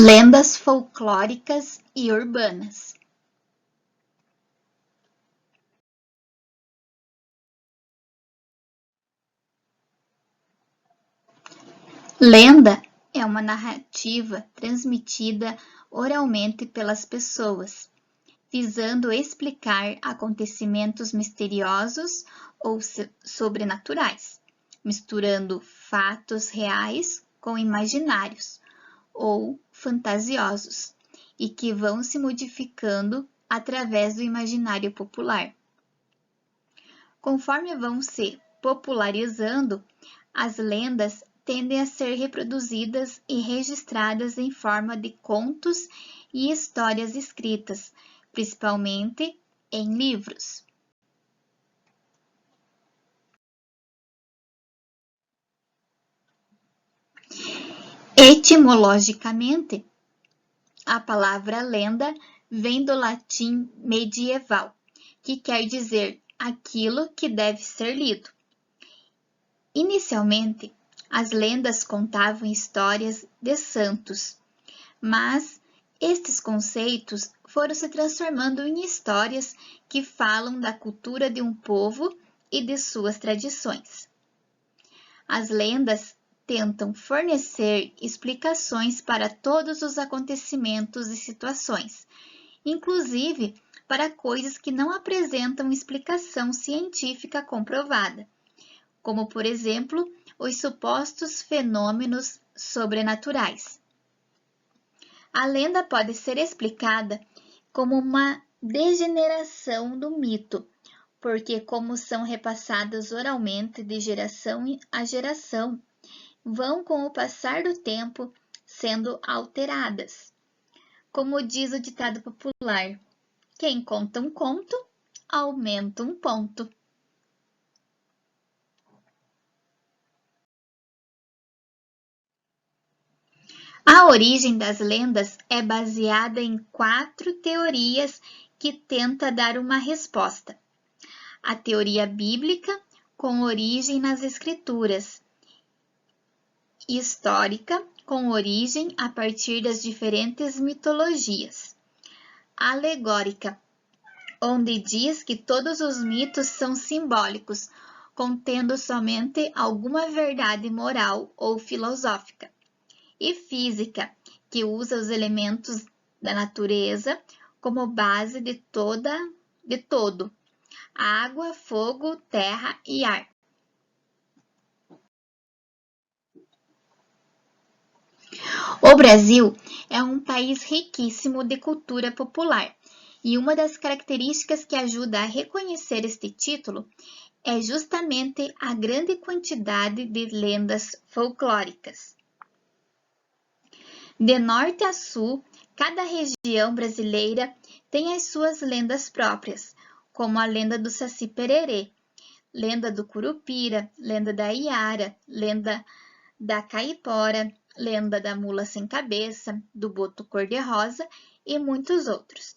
Lendas folclóricas e urbanas. Lenda é uma narrativa transmitida oralmente pelas pessoas, visando explicar acontecimentos misteriosos ou sobrenaturais, misturando fatos reais com imaginários ou fantasiosos, e que vão se modificando através do imaginário popular. Conforme vão se popularizando, as lendas tendem a ser reproduzidas e registradas em forma de contos e histórias escritas, principalmente em livros. Etimologicamente, a palavra lenda vem do latim medieval, que quer dizer aquilo que deve ser lido. Inicialmente, as lendas contavam histórias de santos, mas estes conceitos foram se transformando em histórias que falam da cultura de um povo e de suas tradições. As lendas tentam fornecer explicações para todos os acontecimentos e situações, inclusive para coisas que não apresentam explicação científica comprovada, como, por exemplo, os supostos fenômenos sobrenaturais. A lenda pode ser explicada como uma degeneração do mito, porque, como são repassadas oralmente de geração a geração, vão, com o passar do tempo, sendo alteradas. Como diz o ditado popular, quem conta um conto, aumenta um ponto. A origem das lendas é baseada em 4 teorias que tenta dar uma resposta. A teoria bíblica, com origem nas escrituras, histórica, com origem a partir das diferentes mitologias, alegórica, onde diz que todos os mitos são simbólicos, contendo somente alguma verdade moral ou filosófica, e física, que usa os elementos da natureza como base de todo: água, fogo, terra e ar. O Brasil é um país riquíssimo de cultura popular, e uma das características que ajuda a reconhecer este título é justamente a grande quantidade de lendas folclóricas. De norte a sul, cada região brasileira tem as suas lendas próprias, como a lenda do Saci-Pererê, lenda do Curupira, lenda da Iara, lenda da Caipora, lenda da Mula Sem Cabeça, do Boto Cor-de-Rosa e muitos outros.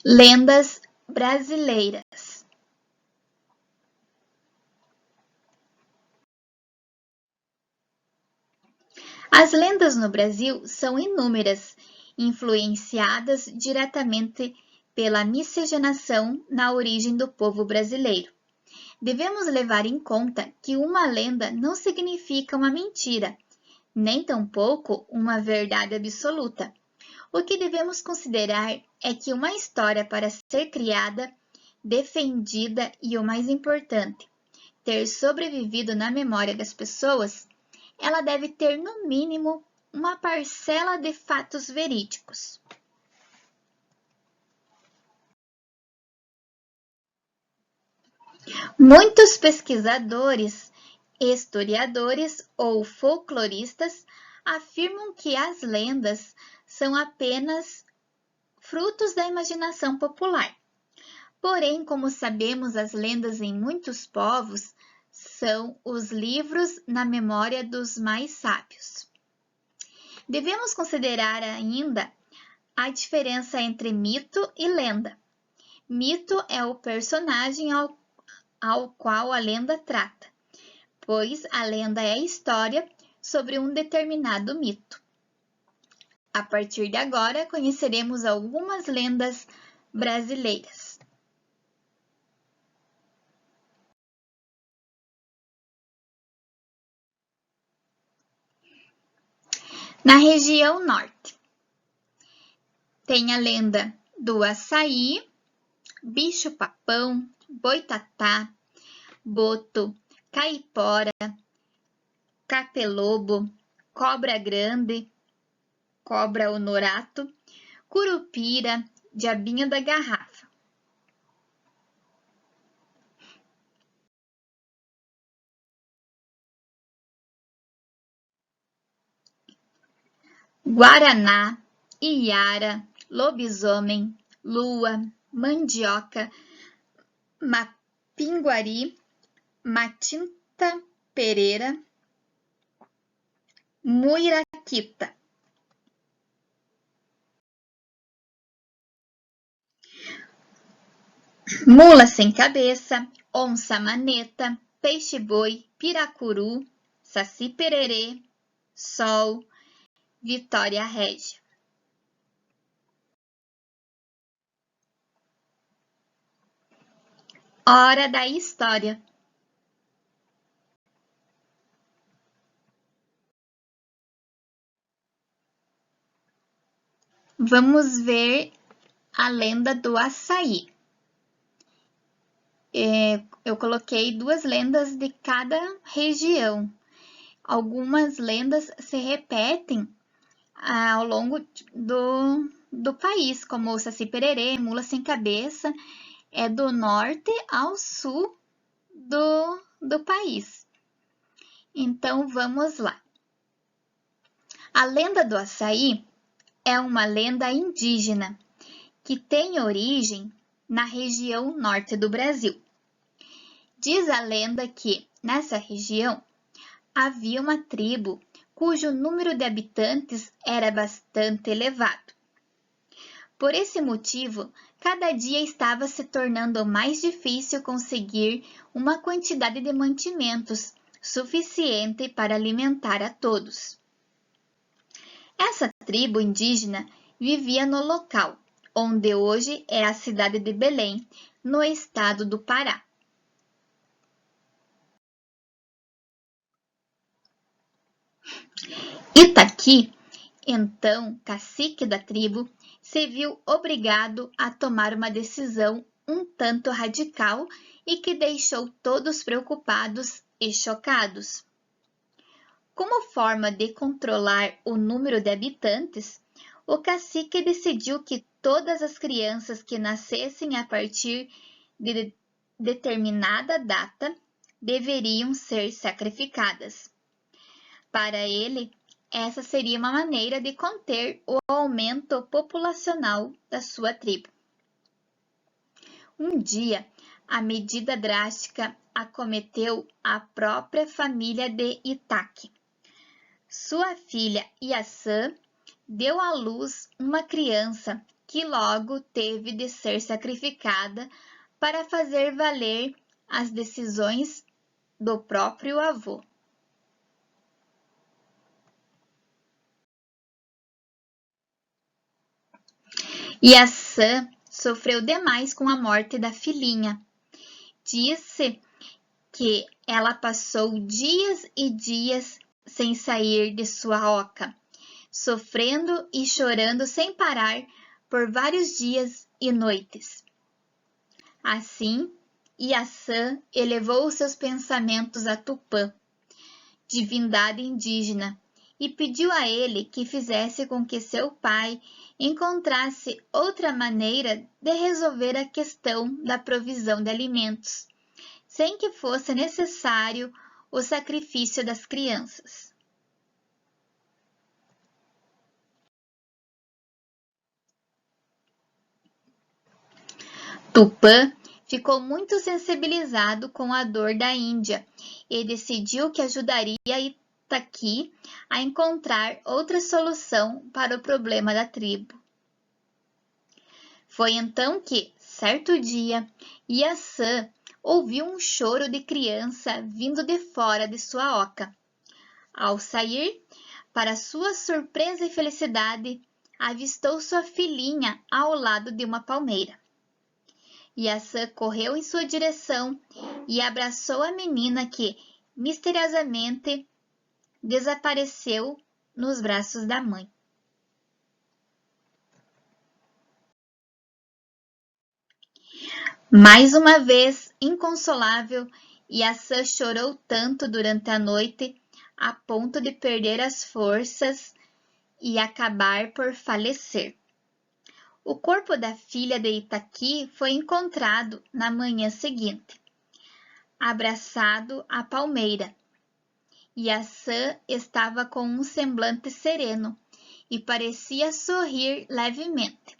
Lendas brasileiras. As lendas no Brasil são inúmeras, influenciadas diretamente pela miscigenação na origem do povo brasileiro. Devemos levar em conta que uma lenda não significa uma mentira, nem tampouco uma verdade absoluta. O que devemos considerar é que uma história, para ser criada, defendida e, o mais importante, ter sobrevivido na memória das pessoas, ela deve ter, no mínimo, uma parcela de fatos verídicos. Muitos pesquisadores, historiadores ou folcloristas afirmam que as lendas são apenas frutos da imaginação popular. Porém, como sabemos, as lendas em muitos povos são os livros na memória dos mais sábios. Devemos considerar ainda a diferença entre mito e lenda. Mito é o personagem ao qual a lenda trata, pois a lenda é a história sobre um determinado mito. A partir de agora, conheceremos algumas lendas brasileiras. Na região norte, tem a lenda do açaí, bicho-papão, boitatá, boto, caipora, capelobo, cobra grande, cobra honorato, curupira, diabinho da garrafa. Guaraná, iara, lobisomem, lua, mandioca, mapinguari, matinta pereira, muiraquita. Mula sem cabeça, onça maneta, peixe-boi, piracuru, saci-pererê, sol, Vitória Régia. Hora da história. Vamos ver a lenda do açaí. Eu coloquei 2 lendas de cada região. Algumas lendas se repetem ao longo do país, como o Saci-Pererê, Mula Sem Cabeça, é do norte ao sul do país. Então, vamos lá. A lenda do açaí é uma lenda indígena que tem origem na região norte do Brasil. Diz a lenda que, nessa região, havia uma tribo cujo número de habitantes era bastante elevado. Por esse motivo, cada dia estava se tornando mais difícil conseguir uma quantidade de mantimentos suficiente para alimentar a todos. Essa tribo indígena vivia no local onde hoje é a cidade de Belém, no estado do Pará. Itaqui, então cacique da tribo, se viu obrigado a tomar uma decisão um tanto radical e que deixou todos preocupados e chocados. Como forma de controlar o número de habitantes, o cacique decidiu que todas as crianças que nascessem a partir de determinada data deveriam ser sacrificadas. Para ele, essa seria uma maneira de conter o aumento populacional da sua tribo. Um dia, a medida drástica acometeu a própria família de Itaqui. Sua filha Iaçã deu à luz uma criança que logo teve de ser sacrificada para fazer valer as decisões do próprio avô. Iaçã sofreu demais com a morte da filhinha. Disse que ela passou dias e dias sem sair de sua oca, sofrendo e chorando sem parar por vários dias e noites. Assim, Iaçã elevou seus pensamentos a Tupã, divindade indígena, e pediu a ele que fizesse com que seu pai encontrasse outra maneira de resolver a questão da provisão de alimentos, sem que fosse necessário o sacrifício das crianças. Tupã ficou muito sensibilizado com a dor da Índia e decidiu que ajudaria Itaqui a encontrar outra solução para o problema da tribo. Foi então que, certo dia, Iaçã ouviu um choro de criança vindo de fora de sua oca. Ao sair, para sua surpresa e felicidade, avistou sua filhinha ao lado de uma palmeira. Yaçã correu em sua direção e abraçou a menina que, misteriosamente, desapareceu nos braços da mãe. Mais uma vez, inconsolável, Yaçã chorou tanto durante a noite a ponto de perder as forças e acabar por falecer. O corpo da filha de Itaqui foi encontrado na manhã seguinte, abraçado à palmeira. Yaçã estava com um semblante sereno e parecia sorrir levemente.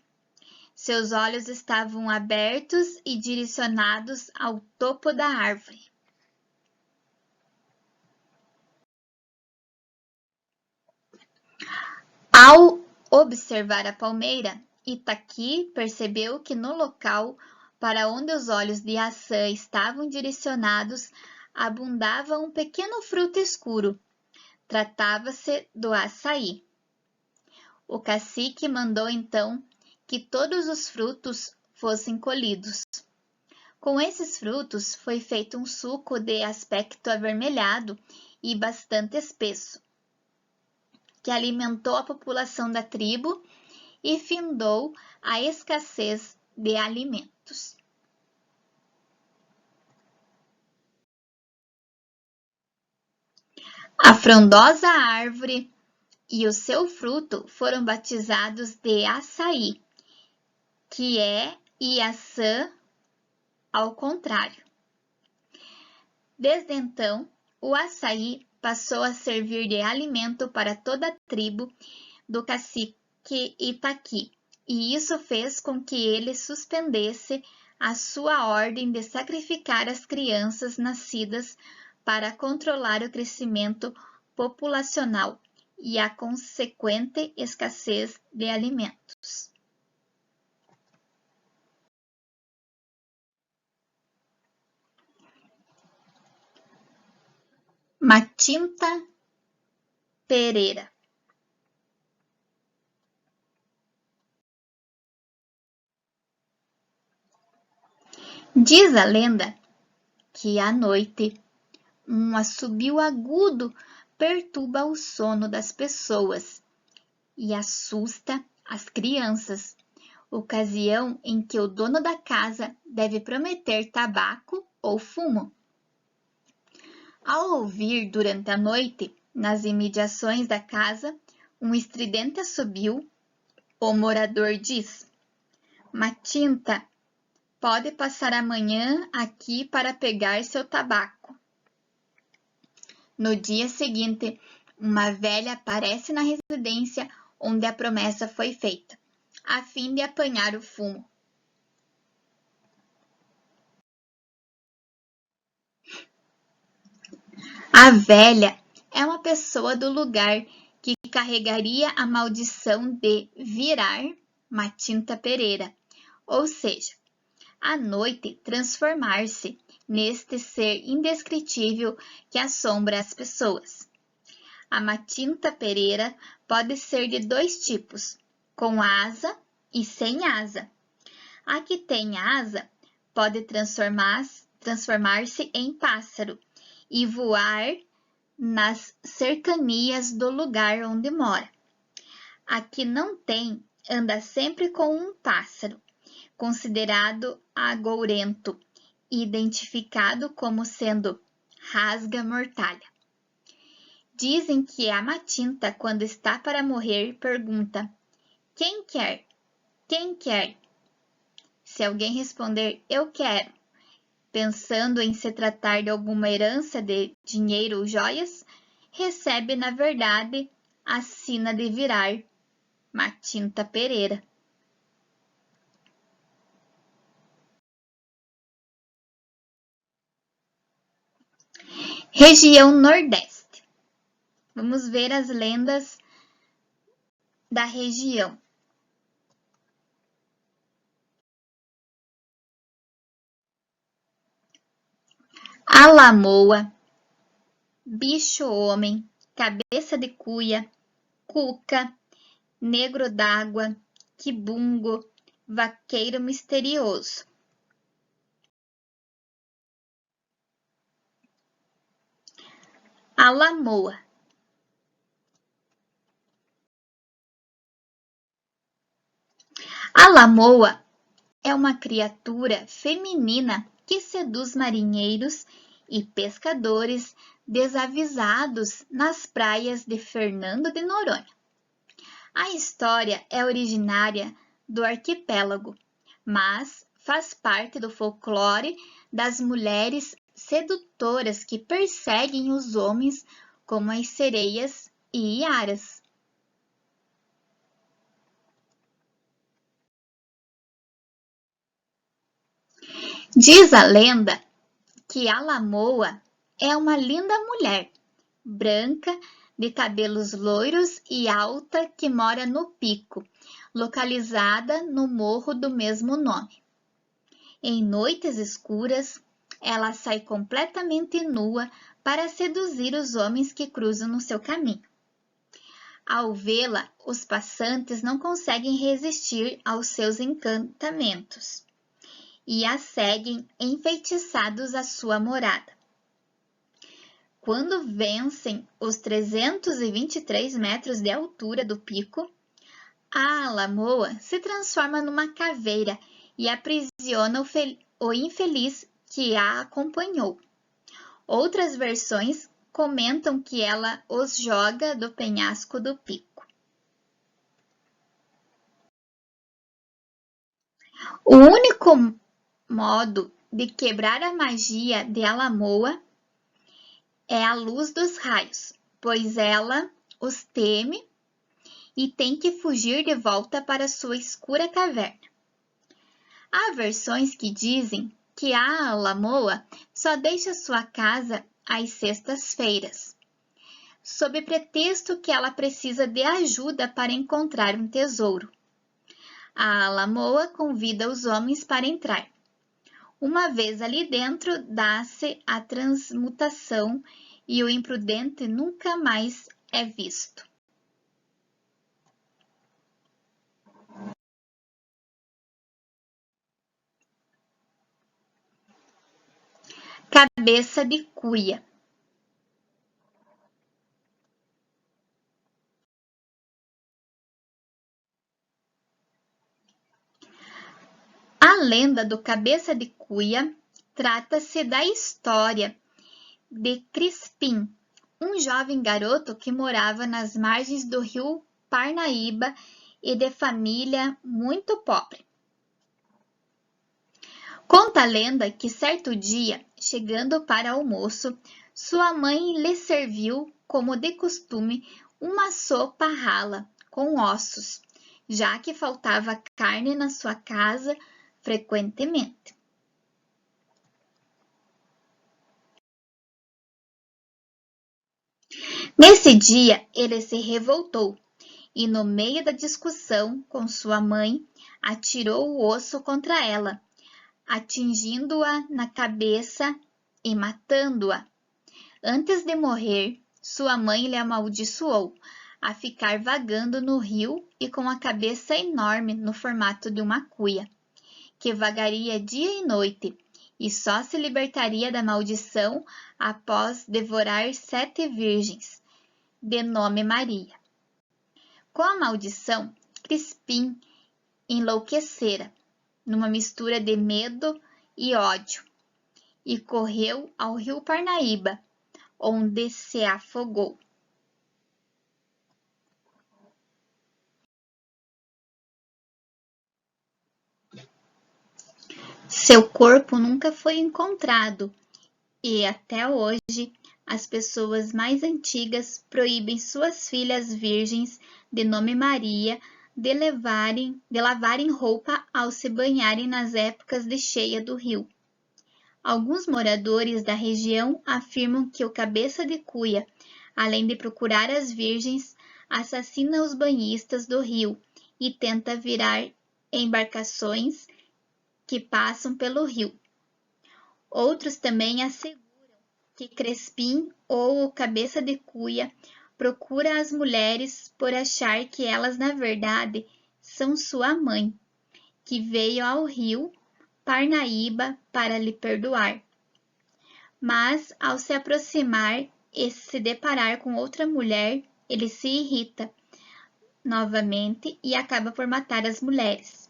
Seus olhos estavam abertos e direcionados ao topo da árvore. Ao observar a palmeira, Itaqui percebeu que no local para onde os olhos de Yaçã estavam direcionados abundava um pequeno fruto escuro. Tratava-se do açaí. O cacique mandou então que todos os frutos fossem colhidos. Com esses frutos foi feito um suco de aspecto avermelhado e bastante espesso, que alimentou a população da tribo e findou a escassez de alimentos. A frondosa árvore e o seu fruto foram batizados de açaí, que é Iaçã ao contrário. Desde então, o açaí passou a servir de alimento para toda a tribo do cacique Itaqui, e isso fez com que ele suspendesse a sua ordem de sacrificar as crianças nascidas para controlar o crescimento populacional e a consequente escassez de alimentos. Matinta Pereira. Diz a lenda que à noite um assobio agudo perturba o sono das pessoas e assusta as crianças, ocasião em que o dono da casa deve prometer tabaco ou fumo. Ao ouvir durante a noite, nas imediações da casa, um estridente assobio, o morador diz: Matinta, pode passar amanhã aqui para pegar seu tabaco. No dia seguinte, uma velha aparece na residência onde a promessa foi feita, a fim de apanhar o fumo. A velha é uma pessoa do lugar que carregaria a maldição de virar Matinta Pereira, ou seja, à noite transformar-se neste ser indescritível que assombra as pessoas. A Matinta Pereira pode ser de dois tipos, com asa e sem asa. A que tem asa pode transformar-se em pássaro e voar nas cercanias do lugar onde mora. A que não tem anda sempre com um pássaro, considerado agourento, identificado como sendo rasga-mortalha. Dizem que a Matinta, quando está para morrer, pergunta: Quem quer? Quem quer? Se alguém responder eu quero, pensando em se tratar de alguma herança de dinheiro ou joias, recebe, na verdade, a sina de virar Matinta Pereira. Região Nordeste. Vamos ver as lendas da região. A Lamoa, Bicho-Homem, cabeça de cuia, cuca, negro d'água, quibungo, vaqueiro misterioso. A lamoa. A lamoa é uma criatura feminina que seduz marinheiros e pescadores desavisados nas praias de Fernando de Noronha. A história é originária do arquipélago, mas faz parte do folclore das mulheres sedutoras que perseguem os homens como as sereias e iaras. Diz a lenda que a lamoa é uma linda mulher, branca, de cabelos loiros e alta que mora no Pico, localizada no morro do mesmo nome. Em noites escuras, ela sai completamente nua para seduzir os homens que cruzam no seu caminho. Ao vê-la, os passantes não conseguem resistir aos seus encantamentos e a seguem enfeitiçados à sua morada. Quando vencem os 323 metros de altura do pico, a lamoa se transforma numa caveira e aprisiona o infeliz que a acompanhou. Outras versões comentam que ela os joga do penhasco do pico. O único modo de quebrar a magia de Alamoa é a luz dos raios, pois ela os teme e tem que fugir de volta para sua escura caverna. Há versões que dizem que a Alamoa só deixa sua casa às sextas-feiras, sob pretexto que ela precisa de ajuda para encontrar um tesouro. A Alamoa convida os homens para entrar. Uma vez ali dentro, dá-se a transmutação e o imprudente nunca mais é visto. Cabeça de cuia. A lenda do Cabeça de Cuia trata-se da história de Crispim, um jovem garoto que morava nas margens do rio Parnaíba e de família muito pobre. Conta a lenda que certo dia, chegando para almoço, sua mãe lhe serviu, como de costume, uma sopa rala com ossos, já que faltava carne na sua casa frequentemente. Nesse dia, ele se revoltou e, no meio da discussão com sua mãe, atirou o osso contra ela, atingindo-a na cabeça e matando-a. Antes de morrer, sua mãe lhe amaldiçoou a ficar vagando no rio e com a cabeça enorme no formato de uma cuia, que vagaria dia e noite, e só se libertaria da maldição após devorar 7 virgens, de nome Maria. Com a maldição, Crispim enlouquecera, numa mistura de medo e ódio, e correu ao rio Parnaíba, onde se afogou. Seu corpo nunca foi encontrado e, até hoje, as pessoas mais antigas proíbem suas filhas virgens, de nome Maria, de lavarem roupa ao se banharem nas épocas de cheia do rio. Alguns moradores da região afirmam que o Cabeça de Cuia, além de procurar as virgens, assassina os banhistas do rio e tenta virar embarcações que passam pelo rio. Outros também asseguram que Crespim ou o Cabeça de Cuia procura as mulheres por achar que elas, na verdade, são sua mãe, que veio ao rio Parnaíba para lhe perdoar. Mas, ao se aproximar e se deparar com outra mulher, ele se irrita novamente e acaba por matar as mulheres.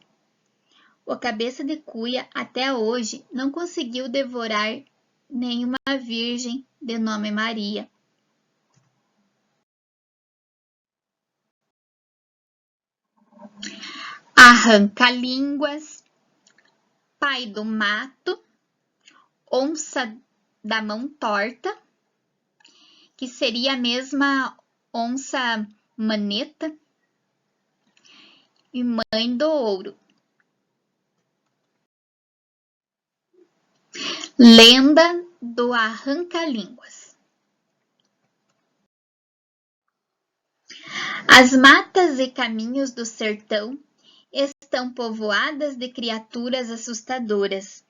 O cabeça de cuia até hoje não conseguiu devorar nenhuma virgem de nome Maria. Arranca-línguas, pai do mato, onça da mão torta, que seria a mesma onça maneta, e mãe do ouro. Lenda do arranca-línguas. As matas e caminhos do sertão estão povoadas de criaturas assustadoras.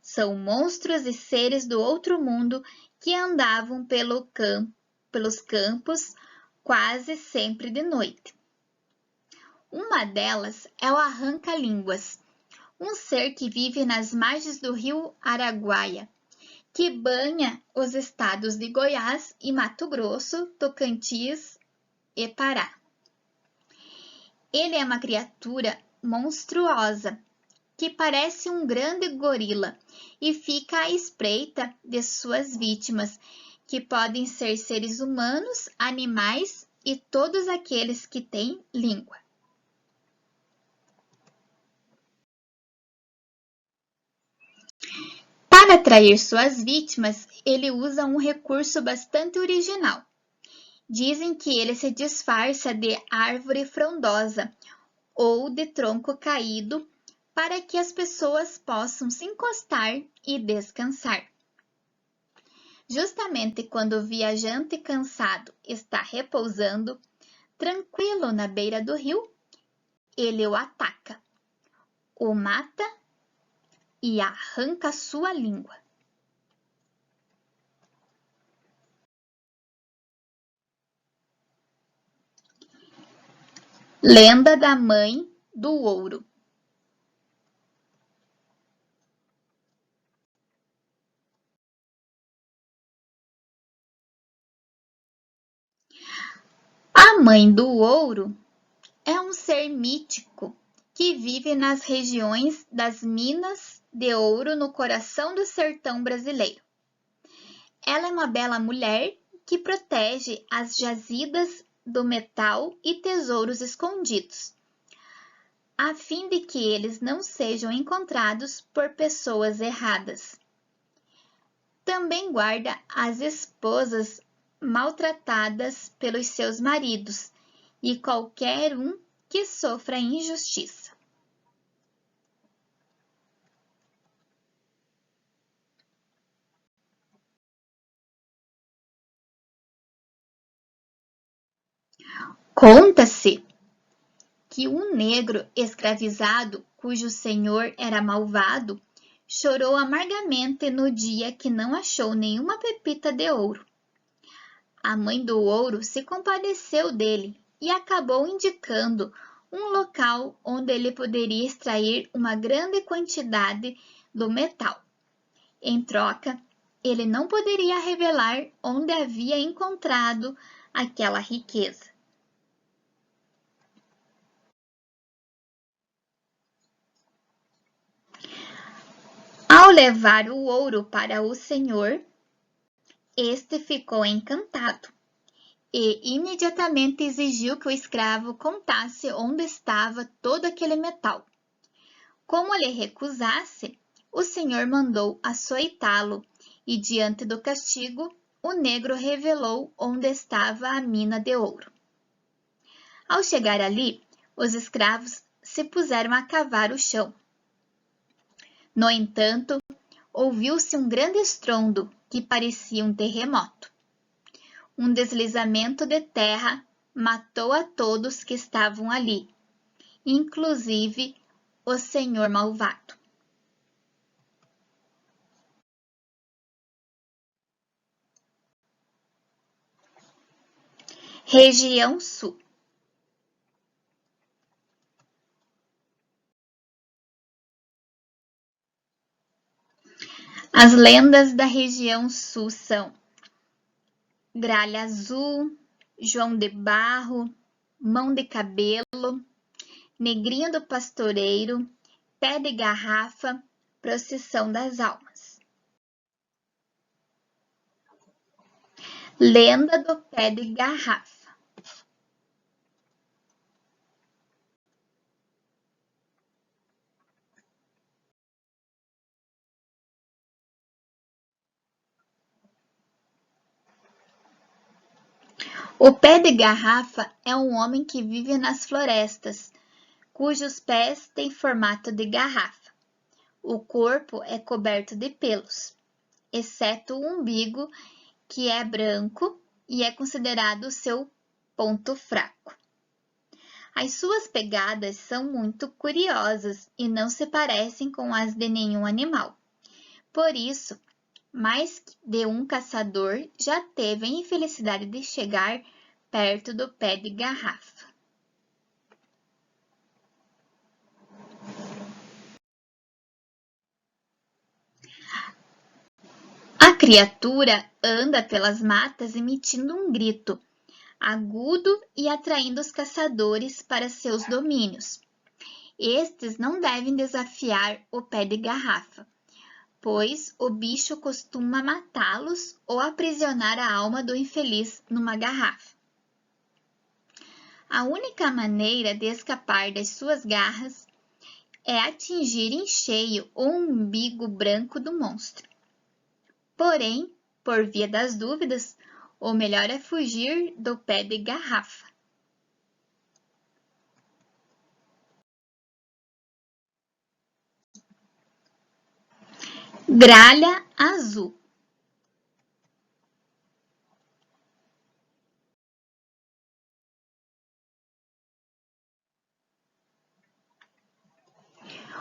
São monstros e seres do outro mundo que andavam pelos campos quase sempre de noite. Uma delas é o arranca-línguas, um ser que vive nas margens do rio Araguaia, que banha os estados de Goiás e Mato Grosso, Tocantins e Pará. Ele é uma criatura monstruosa, que parece um grande gorila e fica à espreita de suas vítimas, que podem ser seres humanos, animais e todos aqueles que têm língua. Para atrair suas vítimas, ele usa um recurso bastante original. Dizem que ele se disfarça de árvore frondosa ou de tronco caído para que as pessoas possam se encostar e descansar. Justamente quando o viajante cansado está repousando, tranquilo na beira do rio, ele o ataca, o mata e arranca sua língua. Lenda da mãe do ouro. A mãe do ouro é um ser mítico que vive nas regiões das minas de ouro no coração do sertão brasileiro. Ela é uma bela mulher que protege as jazidas do metal e tesouros escondidos, a fim de que eles não sejam encontrados por pessoas erradas. Também guarda as esposas maltratadas pelos seus maridos e qualquer um que sofra injustiça. Conta-se que um negro escravizado, cujo senhor era malvado, chorou amargamente no dia que não achou nenhuma pepita de ouro. A mãe do ouro se compadeceu dele e acabou indicando um local onde ele poderia extrair uma grande quantidade do metal. Em troca, ele não poderia revelar onde havia encontrado aquela riqueza. Ao levar o ouro para o senhor, este ficou encantado e imediatamente exigiu que o escravo contasse onde estava todo aquele metal. Como ele recusasse, o senhor mandou açoitá-lo e, diante do castigo, o negro revelou onde estava a mina de ouro. Ao chegar ali, os escravos se puseram a cavar o chão. No entanto, ouviu-se um grande estrondo que parecia um terremoto. Um deslizamento de terra matou a todos que estavam ali, inclusive o senhor malvado. Região Sul. As lendas da região Sul são Gralha Azul, João de Barro, Mão de Cabelo, Negrinho do Pastoreiro, Pé de Garrafa, Procissão das Almas. Lenda do Pé de Garrafa. O pé de garrafa é um homem que vive nas florestas, cujos pés têm formato de garrafa. O corpo é coberto de pelos, exceto o umbigo, que é branco e é considerado seu ponto fraco. As suas pegadas são muito curiosas e não se parecem com as de nenhum animal. Por isso, mais de um caçador já teve a infelicidade de chegar perto do pé de garrafa. A criatura anda pelas matas emitindo um grito agudo e atraindo os caçadores para seus domínios. Estes não devem desafiar o pé de garrafa, pois o bicho costuma matá-los ou aprisionar a alma do infeliz numa garrafa. A única maneira de escapar das suas garras é atingir em cheio o umbigo branco do monstro. Porém, por via das dúvidas, o melhor é fugir do pé de garrafa. Gralha Azul.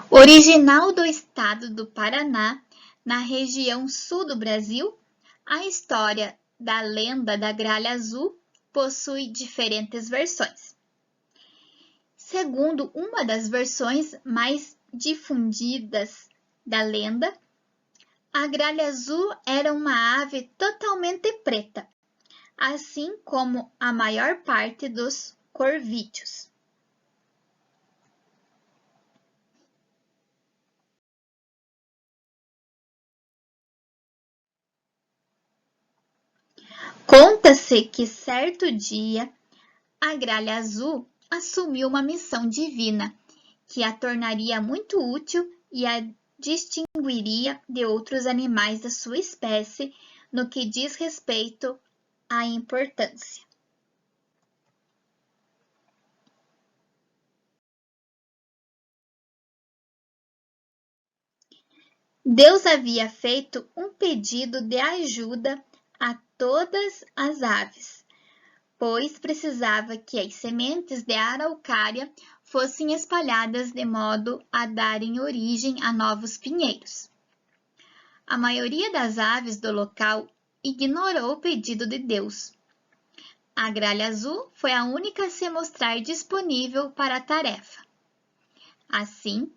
Original do estado do Paraná, na região sul do Brasil, a história da lenda da Gralha Azul possui diferentes versões. Segundo uma das versões mais difundidas da lenda, a Gralha Azul era uma ave totalmente preta, assim como a maior parte dos corvídeos. Conta-se que certo dia a Gralha Azul assumiu uma missão divina que a tornaria muito útil e a distinguiria de outros animais da sua espécie no que diz respeito à importância. Deus havia feito um pedido de ajuda a todas as aves, pois precisava que as sementes de araucária fossem espalhadas de modo a darem origem a novos pinheiros. A maioria das aves do local ignorou o pedido de Deus. A Gralha Azul foi a única a se mostrar disponível para a tarefa. Assim,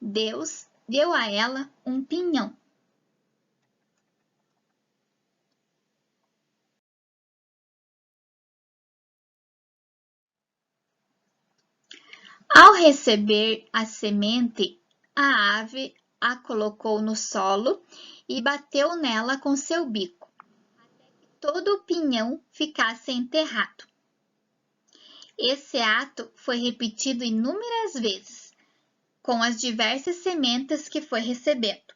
Deus deu a ela um pinhão. Ao receber a semente, a ave a colocou no solo e bateu nela com seu bico, até que todo o pinhão ficasse enterrado. Esse ato foi repetido inúmeras vezes, com as diversas sementes que foi recebendo.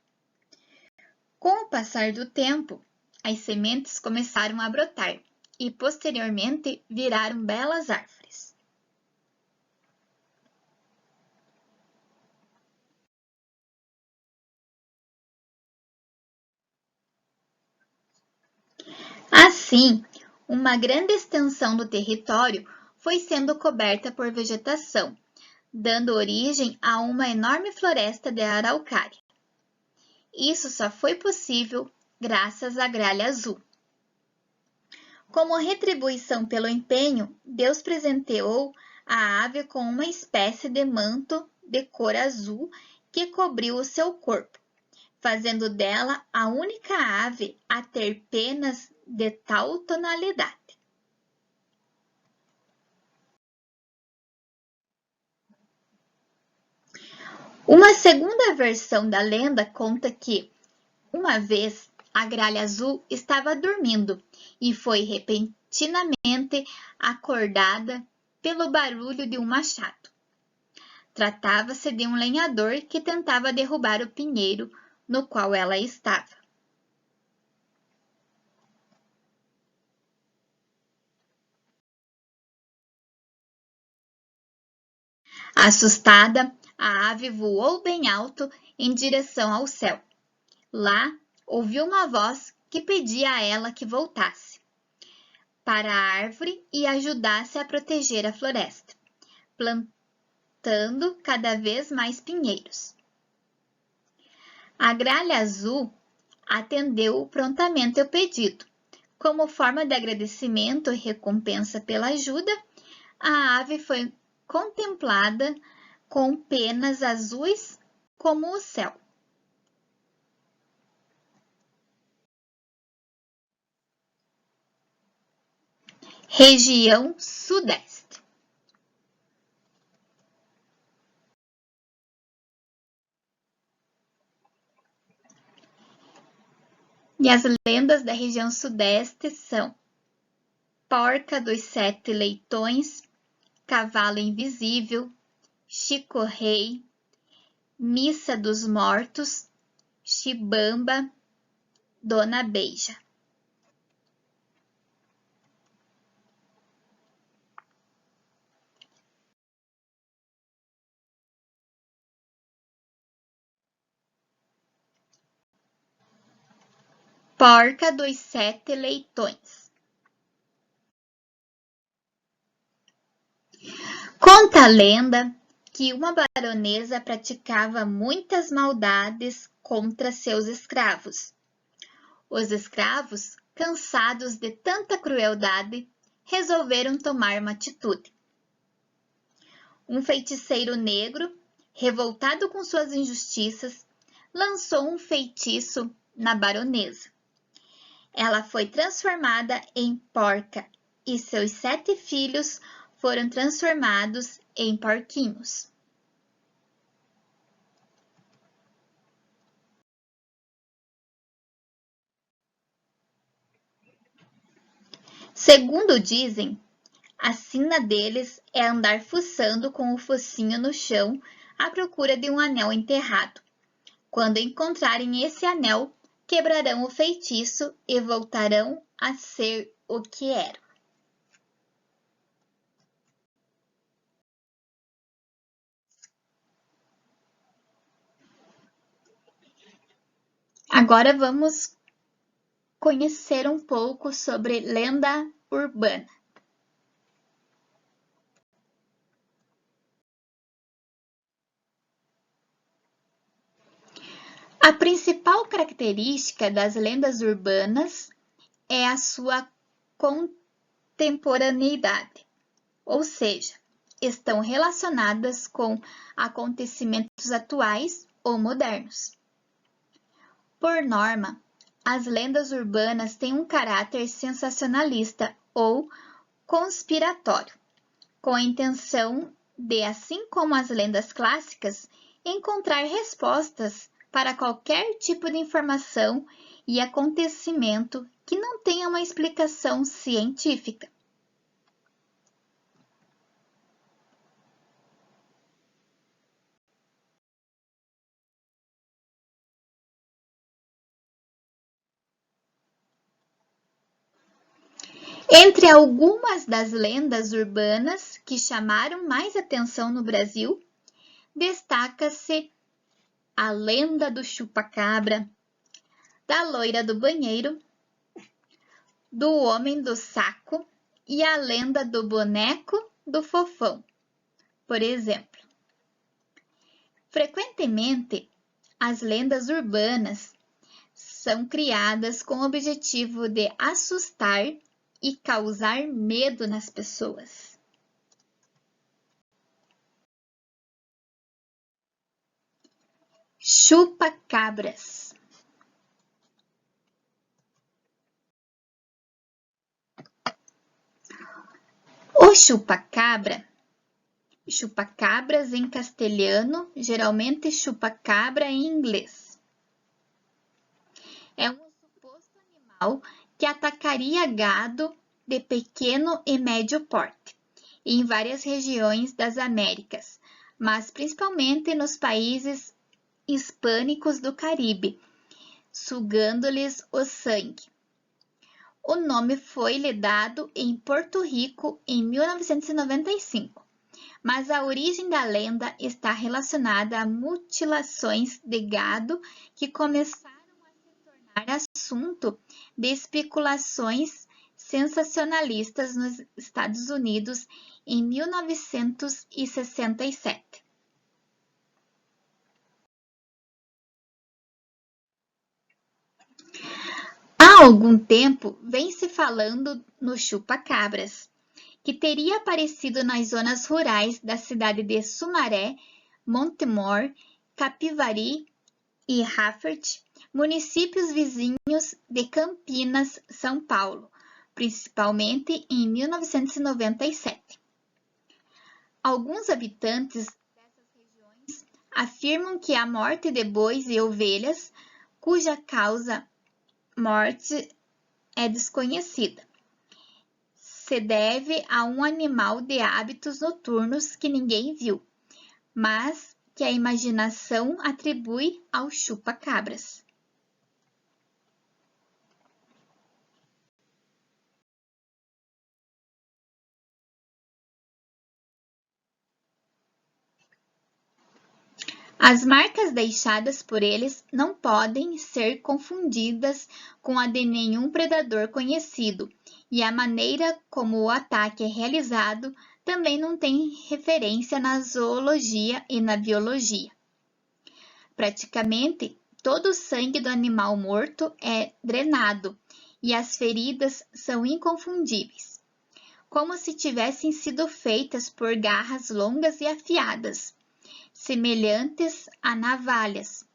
Com o passar do tempo, as sementes começaram a brotar e posteriormente viraram belas árvores. Assim, uma grande extensão do território foi sendo coberta por vegetação, dando origem a uma enorme floresta de araucária. Isso só foi possível graças à Gralha Azul. Como retribuição pelo empenho, Deus presenteou a ave com uma espécie de manto de cor azul que cobriu o seu corpo, fazendo dela a única ave a ter penas de tal tonalidade. Uma segunda versão da lenda conta que, uma vez, a gralha azul estava dormindo e foi repentinamente acordada pelo barulho de um machado. Tratava-se de um lenhador que tentava derrubar o pinheiro no qual ela estava. Assustada, a ave voou bem alto em direção ao céu. Lá, ouviu uma voz que pedia a ela que voltasse para a árvore e ajudasse a proteger a floresta, plantando cada vez mais pinheiros. A gralha azul atendeu prontamente o pedido. Como forma de agradecimento e recompensa pela ajuda, a ave foi contemplada com penas azuis como o céu. Região Sudeste. E as lendas da região Sudeste são Porca dos Sete Leitões, Cavalo Invisível, Chico Rei, Missa dos Mortos, Chibamba, Dona Beija. Porca dos Sete Leitões. Conta a lenda que uma baronesa praticava muitas maldades contra seus escravos. Os escravos, cansados de tanta crueldade, resolveram tomar uma atitude. Um feiticeiro negro, revoltado com suas injustiças, lançou um feitiço na baronesa. Ela foi transformada em porca e seus 7 filhos foram transformados em porquinhos. Segundo dizem, a sina deles é andar fuçando com o focinho no chão à procura de um anel enterrado. Quando encontrarem esse anel, quebrarão o feitiço e voltarão a ser o que eram. Agora vamos conhecer um pouco sobre lenda urbana. A principal característica das lendas urbanas é a sua contemporaneidade, ou seja, estão relacionadas com acontecimentos atuais ou modernos. Por norma, as lendas urbanas têm um caráter sensacionalista ou conspiratório, com a intenção de, assim como as lendas clássicas, encontrar respostas para qualquer tipo de informação e acontecimento que não tenha uma explicação científica. Entre algumas das lendas urbanas que chamaram mais atenção no Brasil, destaca-se a lenda do chupa-cabra, da loira do banheiro, do homem do saco e a lenda do boneco do fofão, por exemplo. Frequentemente, as lendas urbanas são criadas com o objetivo de assustar e causar medo nas pessoas. Chupa-cabras. O chupa-cabras em castelhano, geralmente chupa-cabra em inglês, é um suposto animal que atacaria gado de pequeno e médio porte em várias regiões das Américas, mas principalmente nos países hispânicos do Caribe, sugando-lhes o sangue. O nome foi-lhe dado em Porto Rico em 1995, mas a origem da lenda está relacionada a mutilações de gado que começaram a se tornar assunto de especulações sensacionalistas nos Estados Unidos em 1967. Há algum tempo vem se falando no chupa-cabras, que teria aparecido nas zonas rurais da cidade de Sumaré, Montemor, Capivari e Rafert, municípios vizinhos de Campinas, São Paulo, principalmente em 1997. Alguns habitantes dessas regiões afirmam que a morte de bois e ovelhas, cuja causa morte é desconhecida, se deve a um animal de hábitos noturnos que ninguém viu, mas que a imaginação atribui ao chupa-cabras. As marcas deixadas por eles não podem ser confundidas com a de nenhum predador conhecido, e a maneira como o ataque é realizado também não tem referência na zoologia e na biologia. Praticamente todo o sangue do animal morto é drenado e as feridas são inconfundíveis, como se tivessem sido feitas por garras longas e afiadas, semelhantes a navalhas.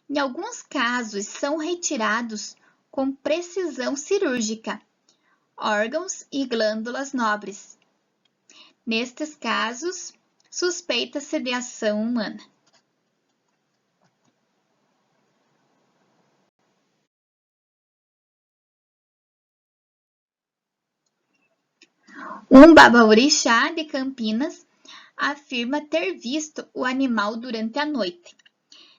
Em alguns casos, são retirados com precisão cirúrgica órgãos e glândulas nobres. Nestes casos, suspeita-se de ação humana. Um babaorixá de Campinas afirma ter visto o animal durante a noite,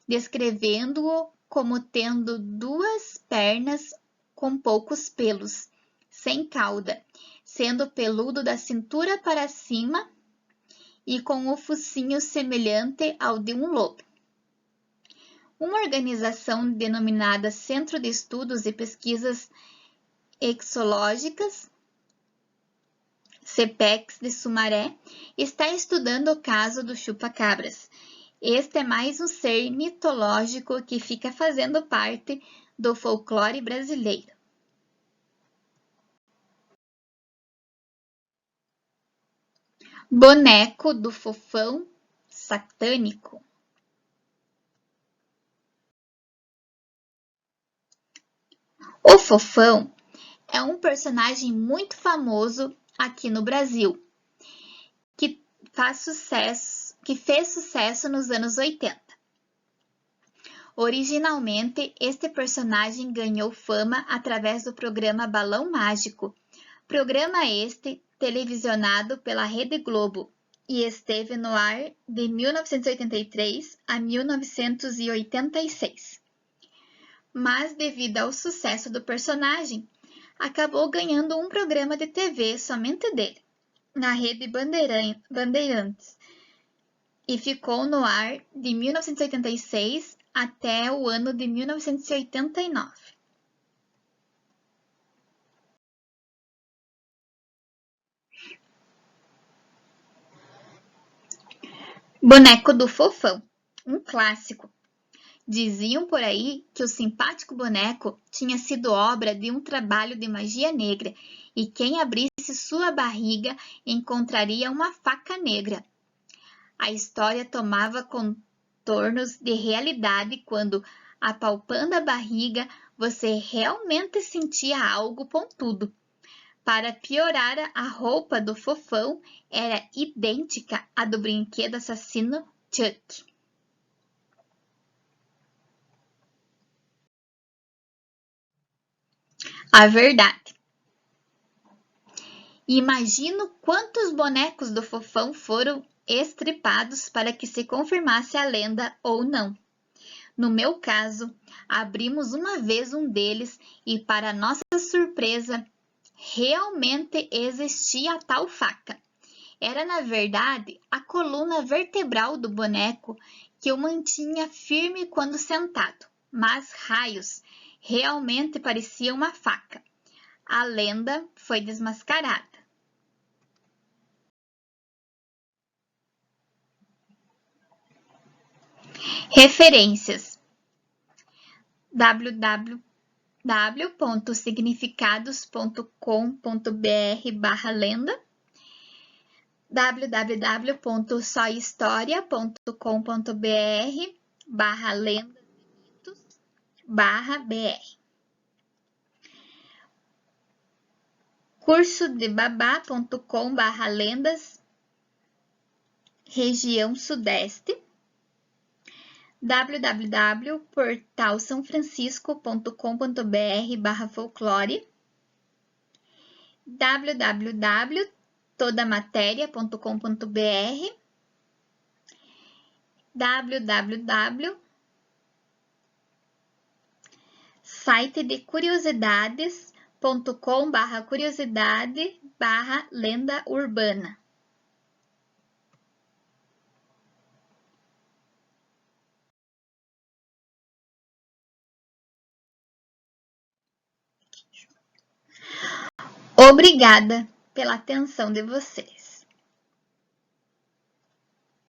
descrevendo-o como tendo duas pernas com poucos pelos, sem cauda, sendo peludo da cintura para cima e com o focinho semelhante ao de um lobo. Uma organização denominada Centro de Estudos e Pesquisas Exológicas, CEPEX de Sumaré, está estudando o caso do chupa-cabras. Este é mais um ser mitológico que fica fazendo parte do folclore brasileiro. Boneco do fofão satânico. O fofão é um personagem muito famoso aqui no Brasil, que fez sucesso nos anos 80. Originalmente, este personagem ganhou fama através do programa Balão Mágico, programa este televisionado pela Rede Globo e esteve no ar de 1983 a 1986. Mas, devido ao sucesso do personagem, acabou ganhando um programa de TV somente dele, na Rede Bandeirantes, e ficou no ar de 1986 até o ano de 1989. Boneco do Fofão, um clássico. Diziam por aí que o simpático boneco tinha sido obra de um trabalho de magia negra e quem abrisse sua barriga encontraria uma faca negra. A história tomava contornos de realidade quando, apalpando a barriga, você realmente sentia algo pontudo. Para piorar, a roupa do fofão era idêntica à do brinquedo assassino Chuck. A verdade. Imagino quantos bonecos do fofão foram estripados para que se confirmasse a lenda ou não. No meu caso, abrimos uma vez um deles e, para nossa surpresa, realmente existia a tal faca. Era, na verdade, a coluna vertebral do boneco que o mantinha firme quando sentado. Mas, raios, realmente parecia uma faca. A lenda foi desmascarada. Referências: www.significados.com.br/lenda, www.sohistoria.com.br/lendas-br, cursodebabá.com/lendas, região sudeste, www.portalsãofrancisco.com.br/folclore, www.todamateria.com.br, sitedecuriosidades.com/curiosidade/lenda urbana. Obrigada pela atenção de vocês.